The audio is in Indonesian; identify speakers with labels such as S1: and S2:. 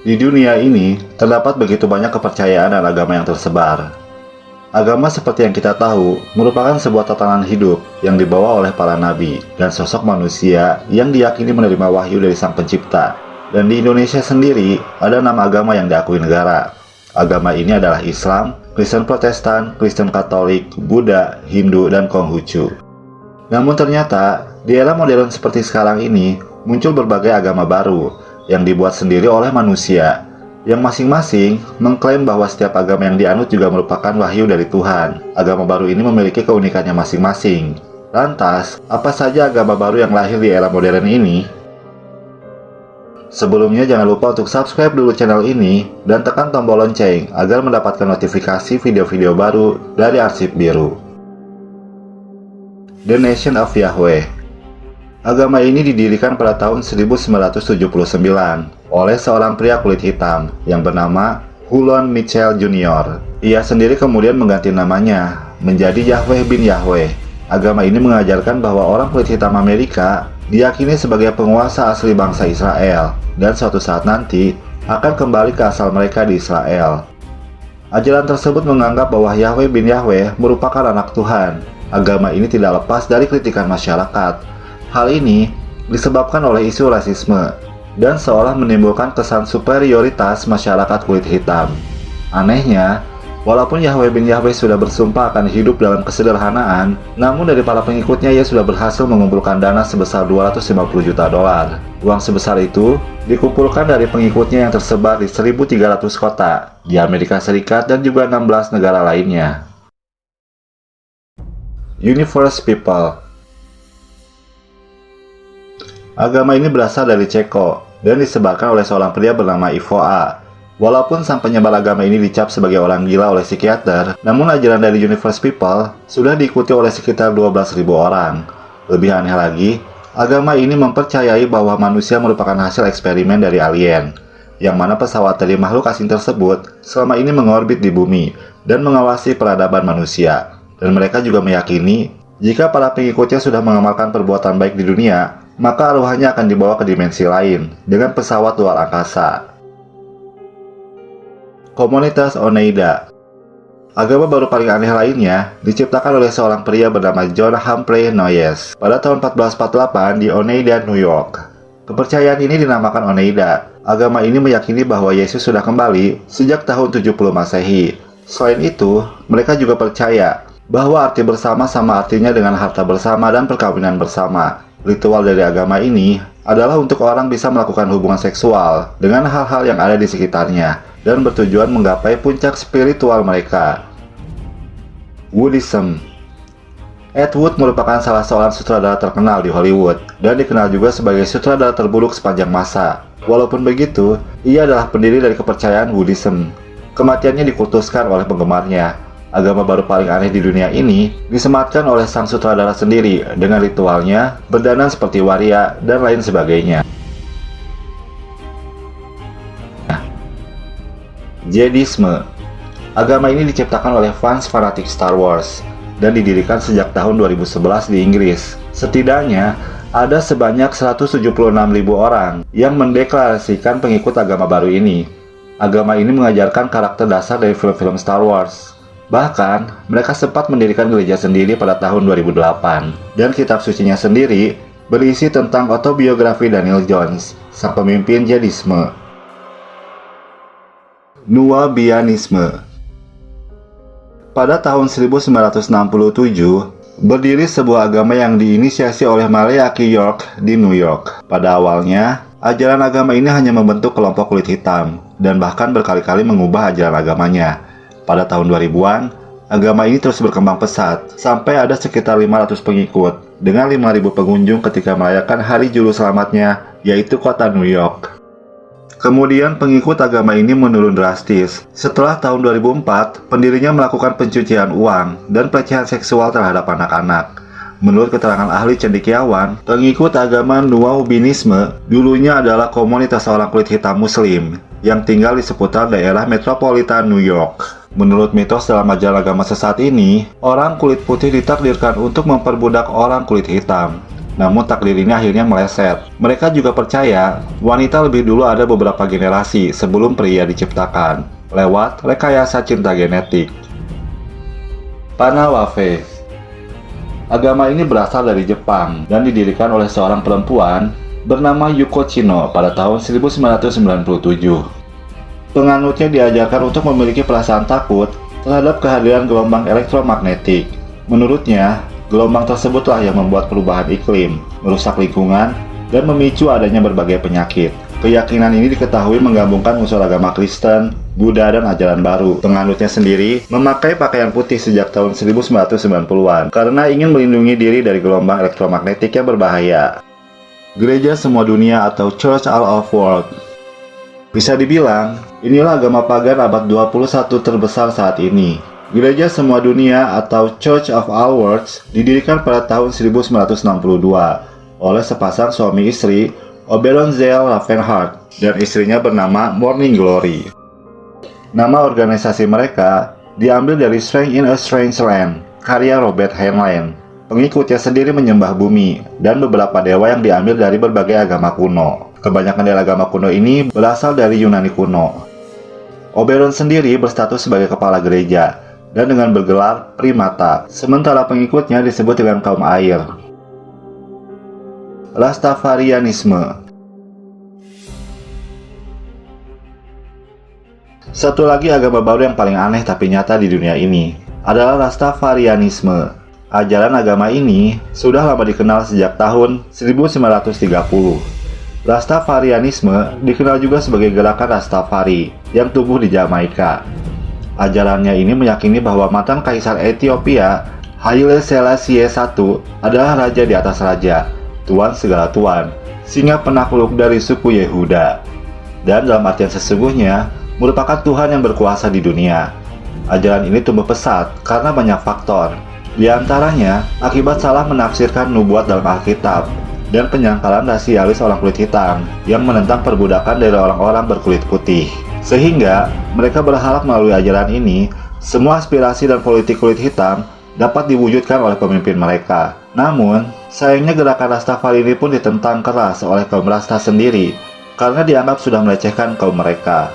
S1: Di dunia ini, terdapat begitu banyak kepercayaan dan agama yang tersebar. Agama seperti yang kita tahu, merupakan sebuah tatanan hidup yang dibawa oleh para nabi dan sosok manusia yang diyakini menerima wahyu dari Sang Pencipta. Dan di Indonesia sendiri, ada 6 agama yang diakui negara. Agama ini adalah Islam, Kristen Protestan, Kristen Katolik, Buddha, Hindu, dan Konghucu. Namun ternyata, di era modern seperti sekarang ini, muncul berbagai agama baru yang dibuat sendiri oleh manusia, yang masing-masing mengklaim bahwa setiap agama yang dianut juga merupakan wahyu dari Tuhan. Agama baru ini memiliki keunikannya masing-masing. Lantas, apa saja agama baru yang lahir di era modern ini? Sebelumnya jangan lupa untuk subscribe dulu channel ini dan tekan tombol lonceng agar mendapatkan notifikasi video-video baru dari Arsip Biru. The Nation of Yahweh. Agama ini didirikan pada tahun 1979 oleh seorang pria kulit hitam yang bernama Hulon Mitchell Jr. Ia sendiri kemudian mengganti namanya menjadi Yahweh bin Yahweh. Agama ini mengajarkan bahwa orang kulit hitam Amerika diyakini sebagai penguasa asli bangsa Israel dan suatu saat nanti akan kembali ke asal mereka di Israel. Ajaran tersebut menganggap bahwa Yahweh bin Yahweh merupakan anak Tuhan. Agama ini tidak lepas dari kritikan masyarakat. Hal ini disebabkan oleh isu rasisme dan seolah menimbulkan kesan superioritas masyarakat kulit hitam. Anehnya, walaupun Yahweh bin Yahweh sudah bersumpah akan hidup dalam kesederhanaan, namun dari para pengikutnya ia sudah berhasil mengumpulkan dana sebesar 250 juta dolar. Uang sebesar itu dikumpulkan dari pengikutnya yang tersebar di 1.300 kota di Amerika Serikat dan juga 16 negara lainnya. Universe People. Agama ini berasal dari Ceko dan disebarkan oleh seorang pria bernama Ivo A. Walaupun sang penyebar agama ini dicap sebagai orang gila oleh psikiater, namun ajaran dari Universe People sudah diikuti oleh sekitar 12.000 orang. Lebih aneh lagi, agama ini mempercayai bahwa manusia merupakan hasil eksperimen dari alien, yang mana pesawat dari makhluk asing tersebut selama ini mengorbit di bumi dan mengawasi peradaban manusia. Dan mereka juga meyakini jika para pengikutnya sudah mengamalkan perbuatan baik di dunia, maka arwahnya akan dibawa ke dimensi lain dengan pesawat luar angkasa. Komunitas Oneida. Agama baru paling aneh lainnya diciptakan oleh seorang pria bernama John Humphrey Noyes pada tahun 1448 di Oneida, New York. Kepercayaan ini dinamakan Oneida. Agama ini meyakini bahwa Yesus sudah kembali sejak tahun 70 Masehi. Selain itu, mereka juga percaya bahwa arti bersama sama artinya dengan harta bersama dan perkawinan bersama. Ritual dari agama ini adalah untuk orang bisa melakukan hubungan seksual dengan hal-hal yang ada di sekitarnya dan bertujuan menggapai puncak spiritual mereka. Woodism. Ed Wood merupakan salah seorang sutradara terkenal di Hollywood dan dikenal juga sebagai sutradara terburuk sepanjang masa. Walaupun begitu, ia adalah pendiri dari kepercayaan Woodism. Kematiannya dikultuskan oleh penggemarnya. Agama baru paling aneh di dunia ini disematkan oleh sang sutradara sendiri dengan ritualnya, berdandan seperti waria, dan lain sebagainya. Jedisme. Agama ini diciptakan oleh fans fanatik Star Wars dan didirikan sejak tahun 2011 di Inggris. Setidaknya ada sebanyak 176.000 orang yang mendeklarasikan pengikut agama baru ini. Agama ini mengajarkan karakter dasar dari film-film Star Wars. Bahkan, mereka sempat mendirikan gereja sendiri pada tahun 2008. Dan kitab sucinya sendiri berisi tentang autobiografi Daniel Jones, sang pemimpin Jedisme. Nuwabianisme. Pada tahun 1967, berdiri sebuah agama yang diinisiasi oleh Malachi York di New York. Pada awalnya, ajaran agama ini hanya membentuk kelompok kulit hitam, dan bahkan berkali-kali mengubah ajaran agamanya. Pada tahun 2000-an, agama ini terus berkembang pesat, sampai ada sekitar 500 pengikut, dengan 5.000 pengunjung ketika merayakan Hari Juru Selamatnya, yaitu kota New York. Kemudian pengikut agama ini menurun drastis. Setelah tahun 2004, pendirinya melakukan pencucian uang dan pelecehan seksual terhadap anak-anak. Menurut keterangan ahli cendekiawan, pengikut agama Nuwaubinisme dulunya adalah komunitas orang kulit hitam Muslim yang tinggal di seputar daerah metropolitan New York. Menurut mitos dalam ajaran agama sesat ini, orang kulit putih ditakdirkan untuk memperbudak orang kulit hitam. Namun takdir ini akhirnya meleset. Mereka juga percaya wanita lebih dulu ada beberapa generasi sebelum pria diciptakan, lewat rekayasa cinta genetik. Panawafe. Agama ini berasal dari Jepang dan didirikan oleh seorang perempuan bernama Yuko Chino pada tahun 1997. Penganutnya diajarkan untuk memiliki perasaan takut terhadap kehadiran gelombang elektromagnetik. Menurutnya, gelombang tersebutlah yang membuat perubahan iklim, merusak lingkungan, dan memicu adanya berbagai penyakit. Keyakinan ini diketahui menggabungkan unsur agama Kristen, Buddha, dan ajaran baru. Penganutnya sendiri memakai pakaian putih sejak tahun 1990-an karena ingin melindungi diri dari gelombang elektromagnetik yang berbahaya. Gereja Semua Dunia atau Church All of World. Bisa dibilang, inilah agama pagan abad 21 terbesar saat ini. Gereja Semua Dunia atau Church of All Worlds didirikan pada tahun 1962 oleh sepasang suami istri, Oberon Zell Ravenheart, dan istrinya bernama Morning Glory. Nama organisasi mereka diambil dari Strange in a Strange Land, karya Robert Heinlein. Pengikutnya sendiri menyembah bumi dan beberapa dewa yang diambil dari berbagai agama kuno. Kebanyakan dari agama kuno ini berasal dari Yunani kuno. Oberon sendiri berstatus sebagai kepala gereja dan dengan bergelar primata, sementara pengikutnya disebut dengan kaum air. Rastafarianisme. Satu lagi agama baru yang paling aneh tapi nyata di dunia ini adalah Rastafarianisme. Ajaran agama ini sudah lama dikenal sejak tahun 1930. Rastafarianisme dikenal juga sebagai gerakan Rastafari yang tumbuh di Jamaika. Ajarannya ini meyakini bahwa mantan Kaisar Ethiopia, Haile Selassie I, adalah raja di atas raja, tuan segala tuan, singa penakluk dari suku Yehuda, dan dalam artian sesungguhnya merupakan Tuhan yang berkuasa di dunia. Ajaran ini tumbuh pesat karena banyak faktor, di antaranya akibat salah menafsirkan nubuat dalam Alkitab dan penyangkalan rasialis orang kulit hitam yang menentang perbudakan dari orang-orang berkulit putih. Sehingga mereka berharap melalui ajaran ini, semua aspirasi dan politik kulit hitam dapat diwujudkan oleh pemimpin mereka. Namun, sayangnya gerakan Rastafari ini pun ditentang keras oleh kaum Rasta sendiri karena dianggap sudah melecehkan kaum mereka.